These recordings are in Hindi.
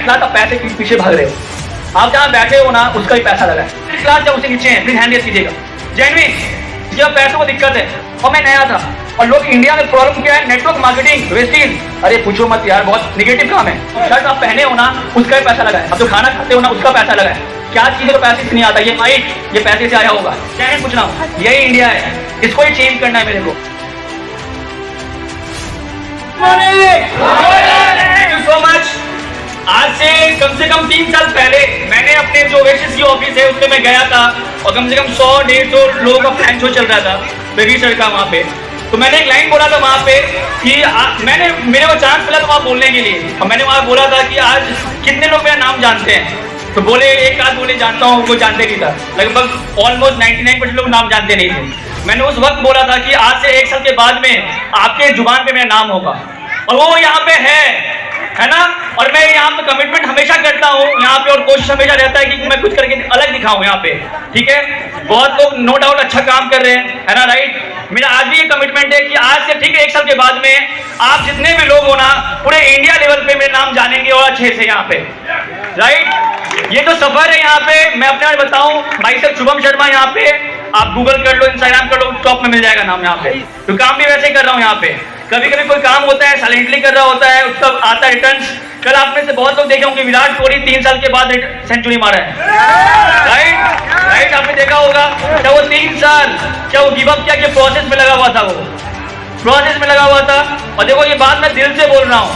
क्लास आप पैसे के पीछे भाग रहे हो। आप जहाँ बैठे हो ना उसका भी पैसा लगा है। मिडिल क्लास जब उससे नीचे है प्लीज हैंड रेज कीजिएगा। जेन्युइन जब पैसों को दिक्कत है और मैं नया था और लोग इंडिया में प्रॉब्लम क्या है, नेटवर्क मार्केटिंग वेस्टेज, अरे पूछो मत यार, बहुत निगेटिव काम है। शर्ट आप पहने हो ना उसका भी पैसा लगा है, अब जो खाना खाते हो ना उसका पैसा लगा है। क्या चीज़ तो पैसे से नहीं आता, ये माइक ये पैसे से आया होगा। क्या पूछ रहा हूँ, यही इंडिया है, इसको ही चेंज करना है मेरे को। Thank you so much. आज से कम 3 साल पहले मैंने अपने जो ओएसिस की ऑफिस है उसमें मैं गया था और कम से कम 100-150 लोगों का फैन शो चल रहा था बेगी सर का वहाँ पे। तो मैंने एक लाइन बोला था वहाँ पे कि मेरे को चांस मिला था वहाँ बोलने के लिए और मैंने वहाँ बोला था कि आज कितने लोग मेरा नाम जानते हैं। तो बोले एक आध बोले जानता हूँ, कोई जानते नहीं था, लगभग ऑलमोस्ट 99% लोग नाम जानते नहीं थे। मैंने उस वक्त बोला था कि आज से 1 साल के बाद में आपके जुबान पे मेरा नाम होगा और वो यहाँ पे है ना। और मैं यहाँ पे कमिटमेंट हमेशा करता हूँ यहाँ पे और कोशिश हमेशा रहता है कि मैं कुछ करके अलग दिखाऊँ यहाँ पे, ठीक है। बहुत लोग नो डाउट अच्छा काम कर रहे हैं, है ना, राइट। मेरा आज भी ये कमिटमेंट है कि आज से ठीक है 1 साल के बाद में आप जितने भी लोग हो ना पूरे इंडिया लेवल पे मेरे नाम जानेंगे और अच्छे से यहाँ पे, राइट। ये तो सफर है यहाँ पे। मैं अपने बारे बताऊँ, भाई साहब शुभम शर्मा यहाँ पे, आप गूगल कर लो, इंस्टाग्राम कर लो, टॉप में मिल जाएगा नाम यहाँ पे। तो काम भी वैसे ही कर रहा हूँ यहाँ पे। कभी कभी कोई काम होता है साइलेंटली कर रहा होता है, उसका आता है रिटर्न्स। कल आप में से बहुत लोग देखे होंगे विराट कोहली 3 साल के बाद सेंचुरी मारा है, राइट। आपने देखा होगा, क्या वो 3 साल क्या वो गिव अप किया कि प्रोसेस में लगा हुआ था, वो प्रोसेस में लगा हुआ था। और देखो ये बात मैं दिल से बोल रहा हूँ,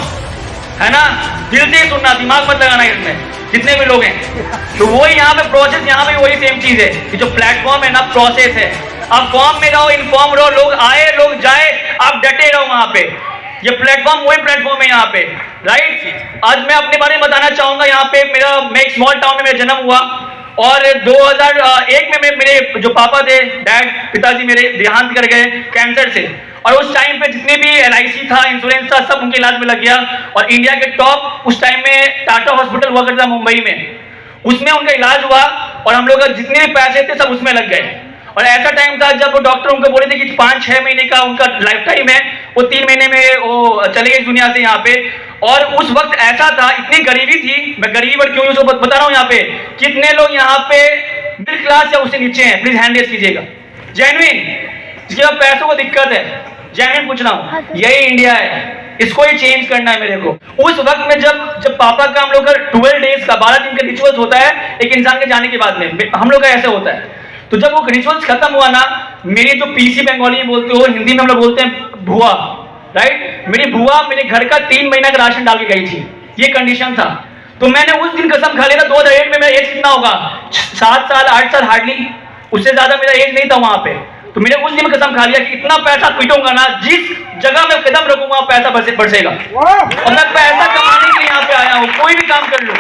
है ना, दिल से ही सुनना, दिमाग मत लगाना इसमें जितने भी लोग हैं। तो वही यहाँ पे प्रोसेस, यहाँ पे वही सेम चीज है कि जो प्लेटफॉर्म है ना प्रोसेस है। आप फॉर्म में रहो, इन्फॉर्म रहो, लोग आए लोग जाए, आप डटे रहो वहां पे। ये प्लेटफॉर्म वही प्लेटफॉर्म है यहाँ पे, राइट। आज मैं अपने बारे में बताना चाहूंगा। यहाँ पे मैं एक स्मॉल टाउन में मेरा जन्म हुआ और 2001 में मेरे जो पापा थे, डैड पिताजी मेरे देहांत कर गए कैंसर से। और उस टाइम पे जितने भी LIC था, इंश्योरेंस था, सब उनके इलाज में लग गया। और इंडिया के टॉप उस टाइम में टाटा हॉस्पिटल हुआ करता था मुंबई में, उसमें उनका इलाज हुआ और हम लोग जितने भी पैसे थे सब उसमें लग गए। और ऐसा टाइम था जब डॉक्टर उनको बोले थे कि 5-6 महीने का उनका लाइफ टाइम है, वो 3 महीने में वो चले गए इस दुनिया से यहाँ पे। और उस वक्त ऐसा था, इतनी गरीबी थी, मैं गरीब और क्यों उसको बता रहा हूँ यहाँ पे। कितने लोग यहाँ पे मिडिल क्लास या उससे नीचे हैं, प्लीज हैंड रेज कीजिएगा। जेन्युइन जिसके पास पैसों को दिक्कत है, जेन्युइन पूछ रहा हूँ, यही इंडिया है, इसको ही चेंज करना है मेरे को। उस वक्त में जब पापा का हम लोग का 12 डेज का 12 दिन का रिचुअल्स होता है एक इंसान के जाने के बाद में, हम लोग का ऐसे होता है। तो जब वो रिचुअल्स खत्म हुआ ना, मेरी जो पीसी बंगाली में बोलते हो, हिंदी में हम लोग बोलते हैं भुआ, राइट। मेरी भुआ मेरे घर का 3 महीना का राशन डाल के गई थी, ये कंडीशन था। तो मैंने उस दिन कसम खा लिया था। 2008 में मेरा एज कितना होगा, 7 साल 8 साल हार्डली, उससे ज्यादा मेरा एज नहीं था वहां पे। तो मैंने उस दिन कसम खा लिया कि इतना पैसा पीटूंगा ना, जिस जगह मैं कदम रखूंगा पैसा बरसेगा। और मैं पैसा कमाने के लिए यहाँ पे आया हूँ, कोई भी काम कर लूँ।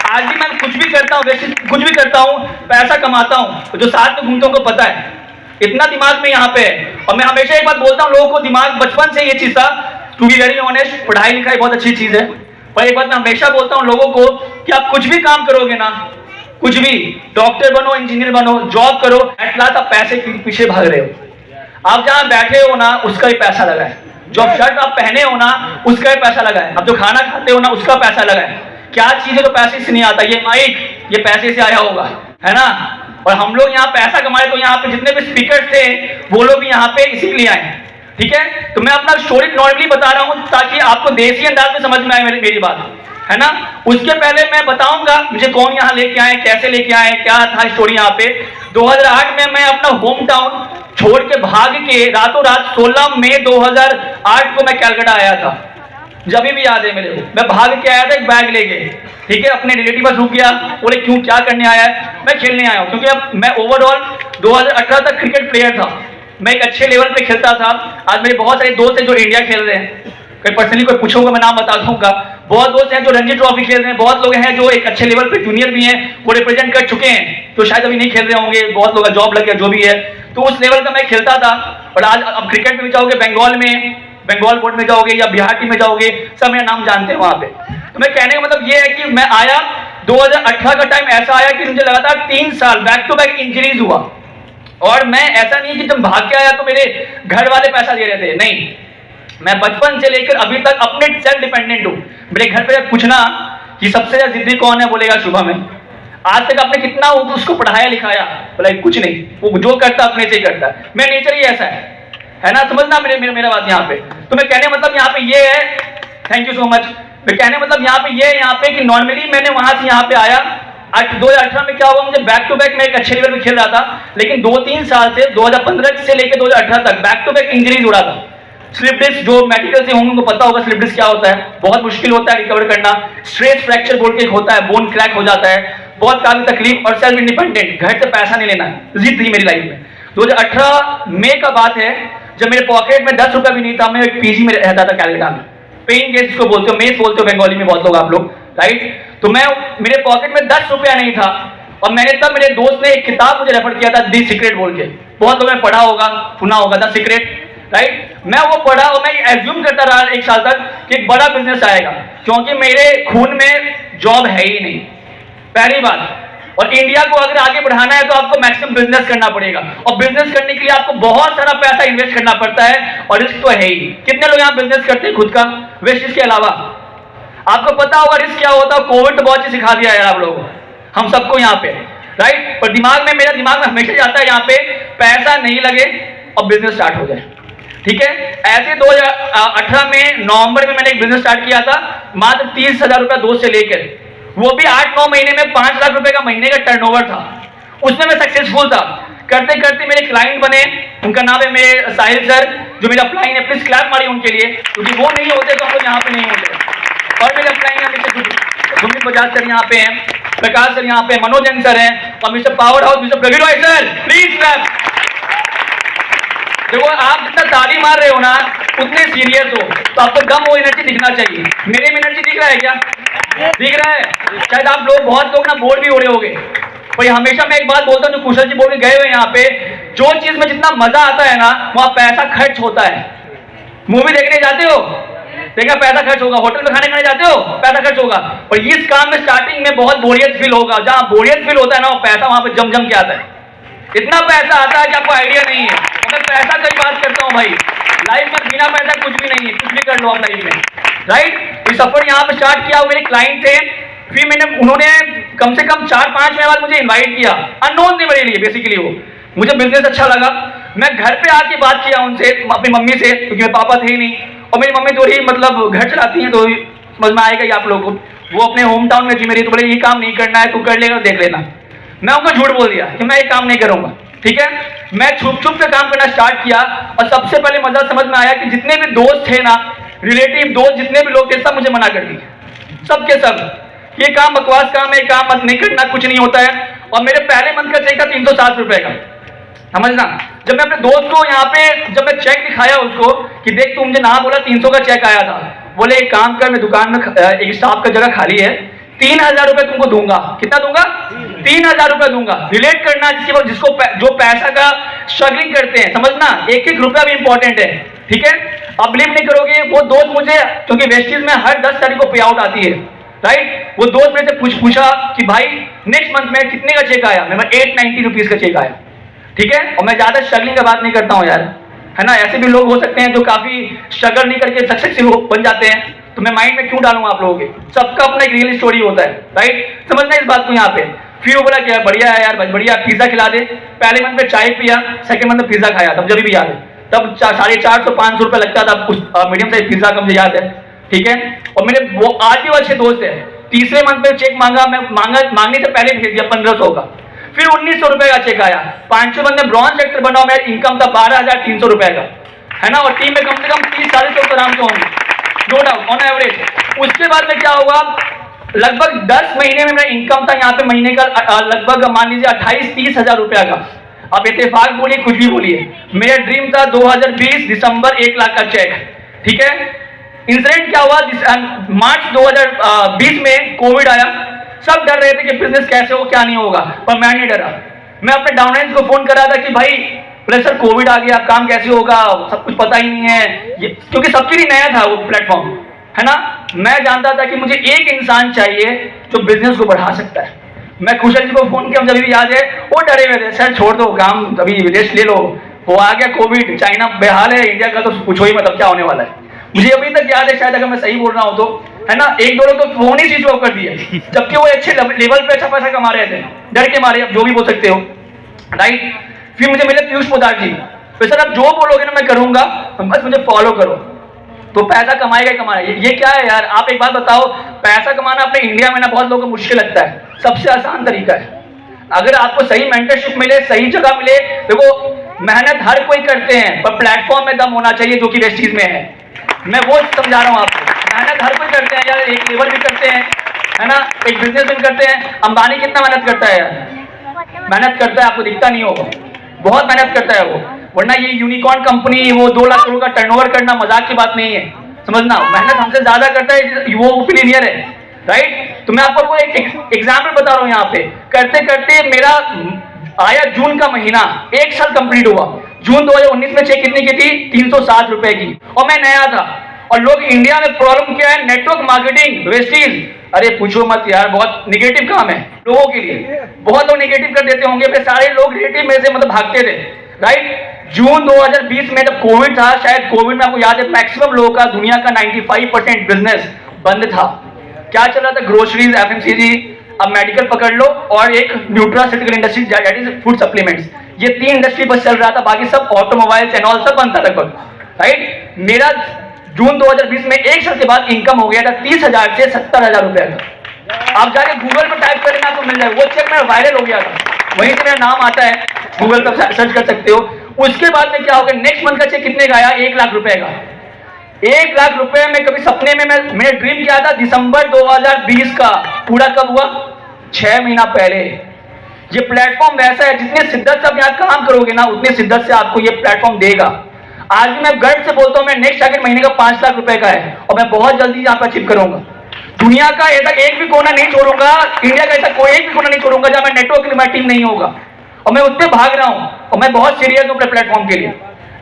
आज भी मैं कुछ भी करता हूँ, वैसे कुछ भी करता हूँ, पैसा कमाता हूँ। जो साथ में घूमते हैं उनको पता है, इतना दिमाग में यहाँ पे है। और मैं हमेशा एक बात बोलता हूँ लोगों को, दिमाग बचपन से ये चीज था, टू बी वेरी ऑनेस्ट, पढ़ाई लिखाई बहुत अच्छी चीज है। पर एक बात मैं हमेशा बोलता हूँ लोगों को कि आप कुछ भी काम करोगे ना, कुछ भी, डॉक्टर बनो, इंजीनियर बनो, जॉब करो, एट लास्ट आप पैसे के पीछे भाग रहे हो। आप जहाँ बैठे हो ना उसका भी पैसा लगा है, जो शर्ट आप पहने हो ना उसका भी पैसा लगा है, अब जो खाना खाते हो ना उसका पैसा लगा है। क्या चीज है तो पैसे से नहीं आता, ये माइक ये पैसे से आया होगा, है ना। और हम लोग यहाँ पैसा कमाए तो यहाँ पे जितने भी स्पीकर थे वो लोग भी यहाँ पे इसीलिए आए, ठीक है। तो मैं अपना स्टोरी नॉर्मली बता रहा हूँ ताकि आपको देसी अंदाज में समझ में आए मेरी बात, है ना। उसके पहले मैं बताऊंगा मुझे कौन यहाँ लेके आए, कैसे लेके आए, क्या था स्टोरी यहाँ पे। 2008 में मैं अपना होम टाउन छोड़ के भाग के रातों रात 16 मई 2008 को मैं कैलकाटा आया था। जब भी याद है मेरे को, मैं भाग के आया था एक बैग लेके, ठीक है। अपने रिलेटिव पास रुक गया, बोले क्यों क्या करने आया है, मैं खेलने आया हूँ। क्योंकि अब मैं ओवरऑल 2018 तक क्रिकेट प्लेयर था, मैं एक अच्छे लेवल पे खेलता था। आज मेरे बहुत सारे दोस्त हैं जो इंडिया खेल रहे हैं, कोई पर्सनली कोई पूछूंगा मैं नाम बता दूंगा। बहुत दोस्त हैं जो रणजी ट्रॉफी खेल रहे हैं, बहुत लोग हैं जो एक अच्छे लेवल पे जूनियर भी हैं, वो रिप्रेजेंट कर चुके हैं, तो शायद अभी नहीं खेल रहे होंगे, बहुत लोग का जॉब लग गया जो भी है। तो उस लेवल का मैं खेलता था। और आज अब क्रिकेट में भी जाओगे, बंगाल बोर्ड में जाओगे या बिहार टीम में जाओगे, सब मेरा नाम जानते हैं वहां पे। तो मैं कहने का मतलब ये है कि मैं आया 2018 का टाइम ऐसा आया कि मुझे लगातार 3 साल बैक टू बैक इंजरीज हुआ। और मैं ऐसा नहीं कि जब भाग के आया तो मेरे घर वाले पैसा दे रहे थे, नहीं, मैं बचपन से लेकर अभी तक अपने सेल्फ डिपेंडेंट हूँ। मेरे घर पे पूछना कि सबसे ज्यादा जिद्दी कौन है, बोलेगा शुभम है। आज तक आपने कितना उसको पढ़ाया लिखाया, बोला कुछ नहीं, वो जो करता अपने से ही करता है। मेरा नेचर ही ऐसा है ना, समझना मेरा बात यहाँ पे। तो मैं कहने मतलब यहाँ पे ये है, थैंक यू सो मच। मैं कहने मतलब यहाँ पे ये है यहाँ पे कि नॉर्मली मैंने वहां से यहाँ पे आया। 2018 में क्या हुआ, मुझे बैक टू बैक मैं एक अच्छे लेवल पे खेल रहा था, लेकिन 2-3 साल से 2015 से लेकर 2018 तक बैक टू बैक इंजरीज उड़ा था। स्लिप डिस्क, जो मेडिकल से होंगे उनको पता होगा स्लिप डिस्क क्या होता है, बहुत मुश्किल होता है रिकवर करना। स्ट्रेस फ्रैक्चर बोल के होता है, बोन क्रैक हो जाता है, बहुत काफी तकलीफ। और सेल्फ इंडिपेंडेंट, घर से पैसा नहीं लेना, जिद थी मेरी लाइफ में। 2018 मई का बात है, जब मेरे पॉकेट में 10 रुपया भी नहीं था। मैं एक पीजी में रहता था कैलकाटा में, पेइंग गेस्ट को बोलते हो, मेस बोलते हो बंगाली में बहुत लोग आप लोग, राइट। तो मैं, मेरे पॉकेट में 10 रुपया नहीं था, और मैंने तब, मेरे दोस्त ने एक किताब मुझे रेफर किया था, द सीक्रेट बोल के, बहुत लोगों ने पढ़ा होगा, सुना होगा, द सीक्रेट, राइट। मैं वो पढ़ा और मैं एज्यूम करता रहा 1 साल तक कि एक बड़ा बिजनेस आएगा, क्योंकि मेरे खून में जॉब है ही नहीं, पहली बात। और इंडिया को अगर आगे बढ़ाना है तो आपको मैक्सिमम बिजनेस करना पड़ेगा, और बिजनेस करने के लिए आपको बहुत सारा पैसा इन्वेस्ट करना पड़ता है, और रिस्क तो है ही। कितने लोग यहाँ बिजनेस करते हैं खुद का, वेस्ट के अलावा? आपको पता होगा रिस्क क्या होता है। कोविड तो बहुत चीज सिखा दिया है आप लोगों को, हम सबको यहाँ पे, राइट। पर दिमाग में, मेरा दिमाग में हमेशा जाता है यहाँ पे, पैसा नहीं लगे और बिजनेस स्टार्ट हो जाए, ठीक है। ऐसे 2018 में नवंबर में मैंने एक बिजनेस स्टार्ट किया था, मात्र 30,000 रुपया दोस्त से लेकर, वो भी 8-9 महीने में 5 लाख रुपए का महीने का टर्नओवर था। उसमें मैं सक्सेसफुल था। करते करते मेरे क्लाइंट बने, उनका नाम है मेरे साहिल सर, जो मेरे अपलाइन है, प्लीज क्लैप मारिए उनके लिए, क्योंकि वो नहीं होते तो हम लोग यहाँ पे नहीं होते। और मेरे अपलाइन है मिस्टर सुमित बजाज सर यहाँ पे हैं, प्रकाश सर यहाँ पे, मनोज जैन सर हैं, और mister powerhouse mister Praveen Roy sir, please clap. देखो, आप जितना ताली मार रहे हो ना, उतने सीरियस हो, तो आपको दम वो एनर्जी दिखना चाहिए। मेरे में एनर्जी दिख रहा है क्या? दिख रहा है। शायद आप लोग, बहुत लोग ना बोर भी हो रहे होंगे, पर हमेशा मैं एक बात बोलता हूँ, जो कुशल जी बोल के गए हुए यहाँ पे, जो चीज में जितना मजा आता है ना, वहां पैसा खर्च होता है। मूवी देखने जाते हो, देखा पैसा खर्च होगा, होटल में खाने खाने जाते हो, पैसा खर्च होगा। और इस काम में स्टार्टिंग में बहुत बोरियत फील होगा, जहां बोरियत फील होता है ना, वो पैसा वहां पे जम जम के आता है। इतना पैसा आता है कि आपको आइडिया नहीं है। और मैं पैसा की बात करता हूँ भाई, लाइफ में बिना पैसा कुछ भी नहीं है, कुछ भी कर लो आप लाइफ में, राइट। ये सफर यहाँ पे स्टार्ट किया, मेरे क्लाइंट थे, फिर उन्होंने कम से कम 4-5 महीने बाद मुझे इन्वाइट किया, अननोन थे मेरे लिए बेसिकली वो। मुझे बिजनेस अच्छा लगा, मैं घर पे आके बात किया उनसे, अपनी मम्मी से, क्योंकि मेरे पापा थे ही नहीं, और मेरी मम्मी थोड़ी मतलब घर चलाती हैं, तो समझ में आएगा ही आप लोगों को। वो अपने होम टाउन में थी मेरी, तो बोले ये काम नहीं करना है, तू कर लेगा देख लेना। मैं उनको झूठ बोल दिया कि मैं ये काम नहीं करूंगा, ठीक है। मैं छुप छुप के काम करना स्टार्ट किया, और सबसे पहले मजा समझ में आया कि जितने भी दोस्त थे ना, रिलेटिव दोस्त जितने भी लोग थे, सब मुझे मना कर दिए, सबके सब। ये काम बकवास काम है, काम मत नहीं करना, कुछ नहीं होता है। और मेरे पहले मंथ का चेक था 307 रुपए का, समझना। जब मैं अपने दोस्त को यहाँ पे, जब मैं चेक दिखाया उसको कि देख तू मुझे ना बोला 300 का चेक आया था, बोले एक काम कर, मैं दुकान में एक स्टाफ का जगह खाली है, 3,000 रुपए तुमको दूंगा। कितना दूंगा? 3,000 रुपए दूंगा। रिलेट करना जिसको जो पैसा का स्ट्रगलिंग करते हैं, समझना, एक एक रुपया भी इंपॉर्टेंट है, ठीक है। आप बिलीव नहीं करोगे, वो दोस्त मुझे, क्योंकि वेस्टीज में हर 10 तारीख को पे आउट आती है, राइट। वो दोस्त मेरे से पूछा कि भाई नेक्स्ट मंथ में कितने का चेक आया? मैं 890 रुपीज का चेक आया, ठीक है। और मैं ज्यादा स्ट्रगलिंग की बात नहीं करता हूँ यार, है ना। ऐसे भी लोग हो सकते हैं जो काफी स्ट्रगल नहीं करके सक्सेसफुल बन जाते हैं, तो मैं माइंड में क्यों डालूंगा आप लोगों के? सबका अपना एक रियल स्टोरी होता है, राइट। समझना इस बात को यहाँ पे। फिर वो बोला क्या बढ़िया है यार, बढ़िया, पिज्जा खिला दे। पहले मंथ में चाय पिया, सेकंड मंथ में पिज्जा खाया, तब जब भी याद है, तब 450-500 रुपए लगता था उस मीडियम साइज पिज्जा का, मुझे याद है, ठीक है। और मेरे वो आज भी अच्छे दोस्त है। तीसरे मंथ में चेक मांगा, मैं मांगने से पहले भेज दिया 1500 का। फिर 1900 रुपए का चेक आया। 500 बंदे ब्रॉन्ज सेक्टर बना, मेरा इनकम था 12,300 रुपए का, है ना। और टीम में कम से कम 30-450 आराम से होंगे, नो डाउट, ऑन एवरेज। उसके बाद में क्या हुआ, लगभग 10 महीने में मेरा इनकम था यहाँ पे महीने का लगभग मान लीजिए 28-30 हजार रुपया का। आप इत्तेफाक बोलिए, कुछ भी बोलिए, मेरा ड्रीम था 2020 दिसंबर 1 लाख का चेक, ठीक है। इंसिडेंट क्या हुआ, मार्च 2020 में कोविड आया। सब डर रहे थे कि बिजनेस कैसे हो, क्या नहीं होगा, पर मैं नहीं डरा। मैं अपने डाउनलाइंस को फोन कर रहा था कि भाई सर कोविड आ गया, काम कैसे होगा, सब कुछ पता ही नहीं है, क्योंकि सबके लिए नया था वो प्लेटफॉर्म, है ना। मैं जानता था कि मुझे एक इंसान चाहिए जो बिजनेस को बढ़ा सकता है। मैं कुशल जी को फोन किया, जब भी याद है, वो डरे हुए थे, सर छोड़ दो काम, अभी रेस्ट ले लो, वो आ गया कोविड, चाइना बेहाल है, इंडिया का तो पूछो ही मतलब क्या होने वाला है। मुझे अभी तक याद है, शायद अगर मैं सही बोल रहा हूँ तो है ना, एक दो लोग तो फोन ही स्विच ऑफ कर दिए, जबकि वो अच्छे लेवल पे अच्छा पैसा कमा रहे थे, डर के मारे, अब जो भी बोल सकते हो, राइट। फिर मुझे मिले पीयूष पोद्दार जी, तो सर आप जो बोलोगे ना मैं करूंगा, बस मुझे फॉलो करो, तो पैसा कमाएगा ही कमाएगा। ये क्या है यार, आप एक बात बताओ, पैसा कमाना अपने इंडिया में ना बहुत लोगों को मुश्किल लगता है, सबसे आसान तरीका है, अगर आपको सही मेंटरशिप मिले, सही जगह मिले। देखो मेहनत हर कोई करते हैं, पर प्लेटफॉर्म में दम होना चाहिए, जो कि वेस्टीज में है। मैं वो समझा रहा हूँ आपको, मेहनत हर कोई करते हैं यार, एक लेबर भी करते हैं, है ना, एक बिजनेस भी करते हैं। अंबानी कितना मेहनत करता है यार, मेहनत करता है, आपको दिखता नहीं होगा, बहुत मेहनत करता है वो, वरना ये यूनिकॉर्न कंपनी, वो 2 लाख करोड़ का टर्नओवर करना मजाक की बात नहीं है, समझना। मेहनत हमसे ज्यादा करता है, वो बिलियनियर है, राइट। तो मैं आपको एक एग्जाम्पल बता रहा हूँ, यहाँ पे करते करते मेरा आया जून का महीना, 1 साल कंप्लीट हुआ। जून 2019 में चेक कितनी की थी, 307 रुपए की, और मैं नया था। और लोग इंडिया में प्रॉब्लम क्या है, नेटवर्क मार्केटिंग, वेस्टीज, अरे पूछो मत यार, बहुत निगेटिव काम है लोगों के लिए, बहुत लोग निगेटिव कर देते होंगे, फिर सारे लोग रिलेटिव में से मतलब भागते थे, राइट। जून 2020 में जब कोविड था, शायद कोविड में आपको याद है, मैक्सिमम लोगों का, दुनिया का 95% बिजनेस बंद था। क्या चल रहा था, ग्रोसरीज, एफएमसीजी, अब मेडिकल पकड़ लो, और एक nutraceutical industry, that is food supplements, ये 3 इंडस्ट्री बस चल रहा था, बाकी सब ऑटोमोबाइल्स एंड ऑल सब बंद था लगभग, राइट। मेरा जून 2020 में 1 साल के बाद इनकम हो गया था 30,000 से 70,000 रुपए का। आप जाके गूगल पर टाइप करें आपको मिल जाए, वो चेक मेरा वायरल हो गया था, वहीं से मेरा नाम आता है, गूगल पर सर्च कर सकते हो। उसके बाद में क्या हो गया, नेक्स्ट मंथ का चेक कितने का आया, 1 लाख रुपए का। 1 लाख रुपए में कभी सपने में मेरा ड्रीम क्या था, दिसंबर 2020 का, पूरा कब हुआ, 6 महीना पहले। ये प्लेटफॉर्म वैसा है, जितने शिद्दत से आप यहाँ काम करोगे ना, उतनी शिद्दत से आपको ये प्लेटफॉर्म देगा। आज भी मैं गर्व से बोलता हूँ, मैं नेक्स्ट टारगेट महीने का 5 लाख रुपए का है, और मैं बहुत जल्दी यहाँ पर अचीव करूंगा। दुनिया का ऐसा एक भी कोना नहीं छोड़ूंगा, इंडिया का ऐसा कोई एक भी कोना नहीं छोड़ूंगा जहां मैं नेटवर्क के लिए मेरी टीम नहीं होगा, और मैं उससे भाग रहा हूँ, और मैं बहुत सीरियस हूँ अपने प्लेटफॉर्म के लिए,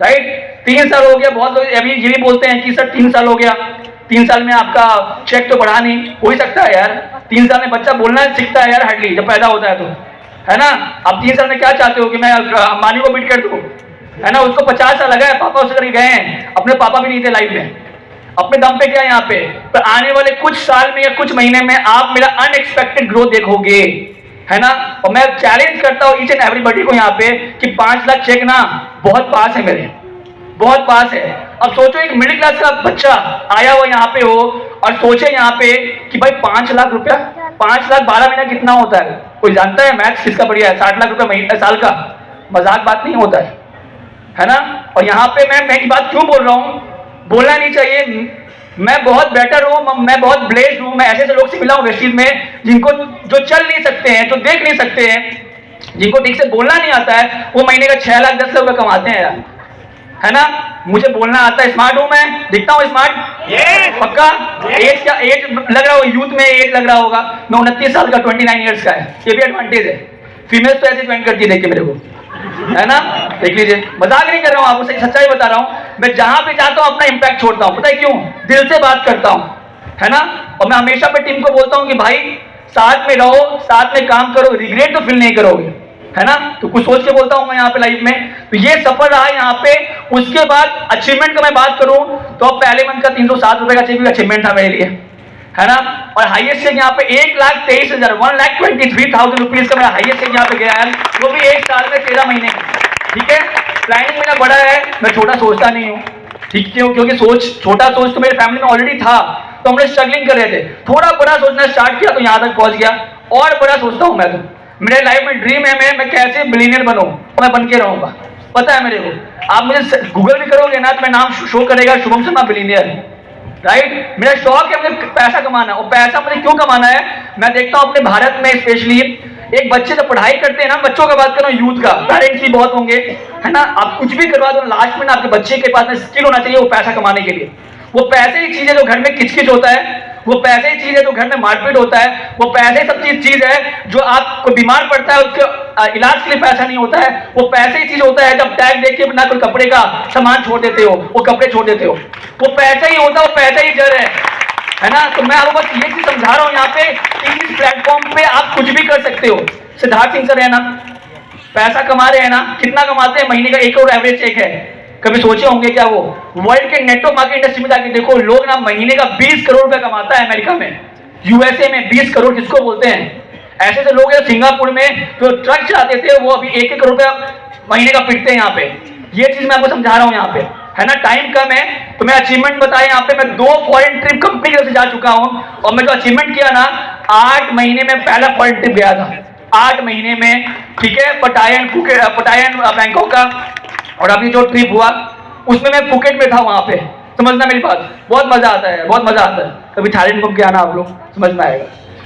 राइट। 3 साल हो गया, बहुत लोग अभी ये भी बोलते हैं कि सर 3 साल हो गया, 3 साल में आपका चेक तो बढ़ा नहीं, हो ही सकता है यार, 3 साल में बच्चा बोलना सीखता है यार, हार्डली जब पैदा होता है तो, है ना। अब 3 साल में क्या चाहते हो कि मैं अंबानी को बीट कर दूं, है ना, उसको 50 साल लगा है, पापा उससे करके गए हैं, अपने पापा भी नहीं थे लाइफ में, अपने दम पे क्या यहाँ पे। पर आने वाले कुछ साल में या कुछ महीने में आप मेरा अनएक्सपेक्टेड ग्रोथ देखोगे, है ना। और मैं चैलेंज करता हूँ ईच एंड एवरीबॉडी को यहाँ पे कि 5 लाख चेक ना बहुत पास है मेरे, बहुत पास है। अब सोचो एक मिडिल क्लास का बच्चा आया हुआ यहाँ पे हो, और सोचे यहाँ पे कि भाई 5 लाख रुपया, 5 लाख 12 महीना कितना होता है, कोई जानता है मैथ्स किसका बढ़िया है, 60 लाख रुपया महीने साल का, मजाक बात नहीं होता है ना। और यहाँ पे मैं ये बात क्यों बोल रहा हूँ, बोलना नहीं चाहिए, मैं बहुत बेटर हूँ, मैं बहुत ब्लेस्ड हूँ, मैं ऐसे ऐसे लोग से मिला हूँ वेस्टीज में, जिनको जो चल नहीं सकते हैं, जो देख नहीं सकते हैं, जिनको ठीक से बोलना नहीं आता है, वो महीने का 6 लाख 10 लाख रुपये कमाते हैं यार, है ना। मुझे बोलना आता है, स्मार्ट हूँ मैं, दिखता हूँ स्मार्ट, पक्का। एज क्या, एज लग रहा हो, यूथ में एज लग रहा होगा, मैं 29 साल का, 29 ईयर्स का है, ये भी एडवांटेज है। फीमेल्स तो ऐसे ज्वाइन करती है देख के मेरे को, है ना, देख लीजिए, मजाक नहीं कर रहा हूँ, आपको सच्चाई बता रहा हूँ। मैं जहां पे जाता हूँ अपना इंपैक्ट छोड़ता हूँ, पता है क्यों, दिल से बात करता हूँ, है ना। और मैं हमेशा अपनी टीम को बोलता हूँ कि भाई साथ में रहो, साथ में काम करो, रिग्रेट तो फील नहीं करोगे, है ना। तो कुछ सोच के बोलता हूँ मैं यहाँ पे लाइफ में, तो ये सफर रहा है यहाँ पे। उसके बाद अचीवमेंट का मैं बात करूँ तो पहले मंथ का 307 रुपए का चेक अचीवमेंट था मेरे लिए, है ना। और हाईएस्ट चेक यहाँ पे 1,23,000 1,23,000 रुपीज का मेरा हाईएस्ट चेक यहाँ पे गया है, वो भी 1 साल में 13 महीने का, ठीक है। प्लानिंग मेरा बड़ा है, मैं छोटा सोचता नहीं हूँ, ठीक क्यों, क्योंकि छोटा सोच तो मेरे फैमिली में ऑलरेडी था, तो हम लोग स्ट्रगलिंग कर रहे थे, थोड़ा बड़ा सोचना स्टार्ट किया तो यहाँ तक पहुंच गया, और बड़ा सोचता हूँ मैं। तो मेरे लाइफ में ड्रीम है मैं कैसे बिलियनियर बनूं, मैं बन के रहूंगा, पता है मेरे को। आप मुझे गूगल भी करोगे ना तो मैं नाम शो करेगा, शुभम शर्मा बिलियनियर, राइट। मेरा शौक है मुझे पैसा कमाना, और पैसा मुझे क्यों कमाना है, मैं देखता हूँ अपने भारत में स्पेशली एक बच्चे जब पढ़ाई करते हैं ना, बच्चों का बात कर रहा हूँ, यूथ का, पेरेंट्स भी बहुत होंगे, है ना। आप कुछ भी करवा दो, लास्ट में ना आपके बच्चे के पास में स्किल होना चाहिए वो पैसा कमाने के लिए। वो पैसे ही चीज है जो घर में किचकिच होता है, वो पैसे ही चीज है जो घर में मारपीट होता है, वो पैसे सब चीज है जो आपको बीमार पड़ता है उसके इलाज के लिए पैसा नहीं होता है, वो पैसे ही चीज होता है जब टैग देख के ना कोई कपड़े का सामान छोड़ देते हो, वो कपड़े छोड़ देते हो, वो पैसा ही होता है, वो पैसा ही जड़ है ना। तो मैं आपको बस ये चीज समझा रहा हूँ यहाँ पे कि इस प्लेटफॉर्म पे आप कुछ भी कर सकते हो। सिद्धार्थ सिंह सर है ना, पैसा कमा रहे हैं ना, कितना कमाते हैं, महीने का 1 करोड़ एवरेज चेक है, कभी सोचे होंगे क्या वो वर्ल्ड के नेटवर्क मार्केट इंडस्ट्री में जाके देखो, लोग ना महीने का 20 करोड़ रुपया कमाता है अमेरिका में, यूएसए में 20 करोड़ किसको बोलते हैं। ऐसे ऐसे लोग हैं सिंगापुर में जो ट्रक चलाते थे, वो अभी 1-1 करोड़ रुपया महीने का पिटते हैं यहाँ पे। ये चीज मैं आपको समझा रहा हूँ यहाँ पे, है ना। टाइम कम है तो मैं अचीवमेंट बताया यहाँ पे। मैं 2 फॉरेन ट्रिप कंपनी की तरफ से जा चुका हूँ, और मैं जो अचीवमेंट किया ना, 8 महीने में पहला फॉरेन ट्रिप गया था, 8 महीने में, ठीक है। पटायन बैंकॉक का, और अभी जो ट्रिप हुआ उसमें मैं फुकेट में था वहां पे। समझना मेरी बात, बहुत मजा आता है, बहुत मजा आता है। कभी थाईलैंड घूम के आना आप लोग, समझ में आएगा,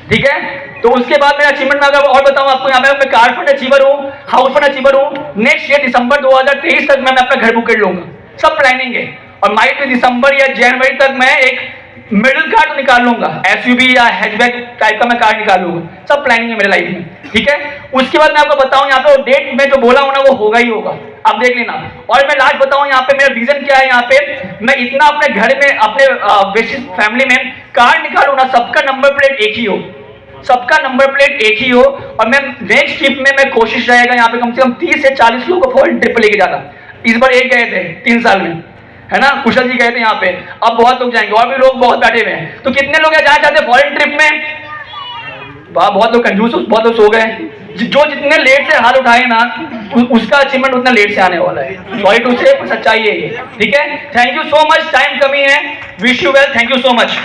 ठीक है। तो उसके बाद मेरा अचीवमेंट में अगर और बताऊं आपको, यहाँ पे मैं कार फंड अचीवर हूँ, हाउस फंड अचीवर हूँ। नेक्स्ट ईयर दिसंबर 2023 तक मैं अपना घर बुक कर लूंगा, सब प्लानिंग है। और माइट में दिसंबर या जनवरी तक मैं एक मिडिल कार तो निकाल लूंगा, एसयूवी या हैचबैक टाइप का मैं कार निकाल लूंगा, सब प्लानिंग है मेरे लाइफ में, ठीक है। उसके बाद मैं आपको बताऊं यहाँ पे डेट में जो बोला हूं ना, वो होगा ही होगा, आप देख लेना। और मैं लास्ट बताऊं यहाँ पे मेरा विजन क्या है। यहाँ पे मैं इतना अपने घर में, अपने बेसिस फैमिली में कार निकालू ना, सबका नंबर प्लेट एक ही हो, सबका नंबर प्लेट एक ही हो। और मैं नेक्स्ट ट्रिप में मैं कोशिश रहेगा यहाँ पे कम से कम 30 से 40 लोगों को फॉरेन ट्रिप पे लेके जाना। इस बार एक गए थे 3 साल में, है ना, कुशल जी गए थे यहाँ पे, अब बहुत लोग जाएंगे, और भी लोग बहुत बैठे हुए हैं। तो कितने लोग जाना चाहते हैं फॉरेन ट्रिप में? वाह, बहुत लोग कंजूस, बहुत लोग सो गए। जो जितने लेट से हाथ उठाए ना, उसका अचीवमेंट उतना लेट से आने वाला है। सॉरी टू से, सच्चाई है ये, ठीक है। Thank you so much, time कमी है। Wish you well, thank you so much.